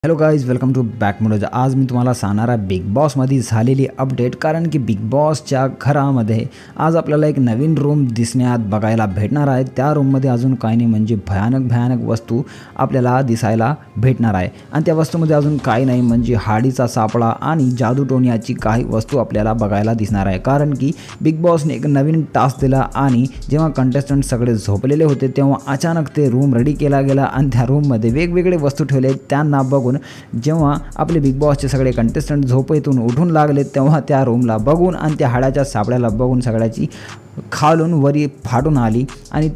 Hello guys, welcome to back मोडोज. आज मी तुम्हाला सांगणार आहे बिग बॉसमध्ये झालेली अपडेट. कारण की बिग बॉसच्या घरामध्ये आज आपल्याला एक नवीन रूम दिसण्यात बघायला भेटणार आहे. त्या रूममध्ये अजून काही नाही म्हणजे भयानक वस्तू आपल्याला दिसायला भेटणार आहे. आणि त्या वस्तूमध्ये अजून काही नाही म्हणजे हाडीचा सापळा आणि जादूटोण्याची काही वस्तू आपल्याला बघायला दिसणार आहे. कारण की बिग बॉसने एक नवीन टास्क दिला आणि जेव्हा कंटेस्टंट सगळे झोपलेले होते तेव्हा अचानक ते रूम रेडी केला गेला आणि त्या रूममध्ये वेगवेगळे वस्तू ठेवले. त्यांना बघून जेव्हा आपले बिग बॉसचे सगळे कंटेस्टंट झोपेतून उठून लागले तेव्हा त्या रूमला बघून आणि त्या हाडाच्या सापळ्याला बघून सगळ्याची खालून वरी फाटून आली आणि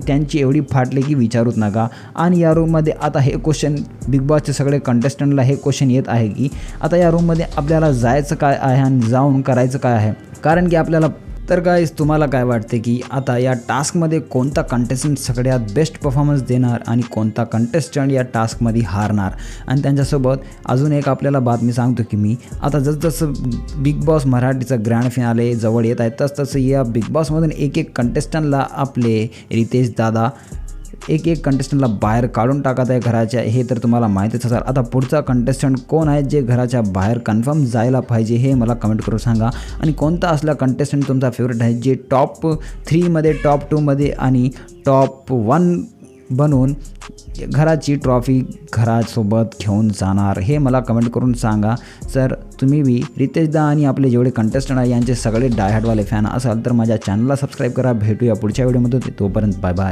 त्यांची एवढी फाटली की विचारूच नका. आणि या रूममध्ये आता हे क्वेश्चन बिग बॉसचे सगळे कंटेस्टंटला हे क्वेश्चन येत आहे की आता या रूममध्ये आपल्याला जायचं काय आहे आणि जाऊन करायचं काय आहे. कारण की आपल्याला तर गाईज, तुम्हाला काय वाटते की आता या टास्कमध्ये कोणता कंटेस्टंट सगळ्यात बेस्ट परफॉर्मन्स देणार आणि कोणता कंटेस्टंट या टास्कमध्ये हारणार. आणि त्यांच्यासोबत अजून एक आपल्याला बातमी सांगतो की मी आता जसं बिग बॉस मराठीचं ग्रँड फिनाले जवळ येत आहे तसं या बिग बॉसमधून एक कंटेस्टंटला आपले रितेश दादा एक कंटेस्टंटला बाहेर काढून टाकत आहे घराच्या. हे तर तुम्हाला माहितीच असेल. आता पुढचा कंटेस्टंट कोण आहे जे घराच्या बाहेर कन्फर्म जायला पाहिजे हे मला कमेंट करून सांगा. आणि कोणता असला कंटेस्टंट तुमचा फेवरेट आहे जे टॉप 3मध्ये टॉप 2मध्ये आणि टॉप 1 बनवून घराची ट्रॉफी घरासोबत घेऊन जाणार हे मला कमेंट करून सांगा. जर तुम्ही बी रितेशदा आणि आपले जेवढे कंटेस्टंट आहे यांचे सगळे डायहार्डवाले फॅन असाल तर माझ्या चॅनलला सबस्क्राईब करा. भेटूया पुढच्या व्हिडिओमध्ये. तोपर्यंत बाय बाय.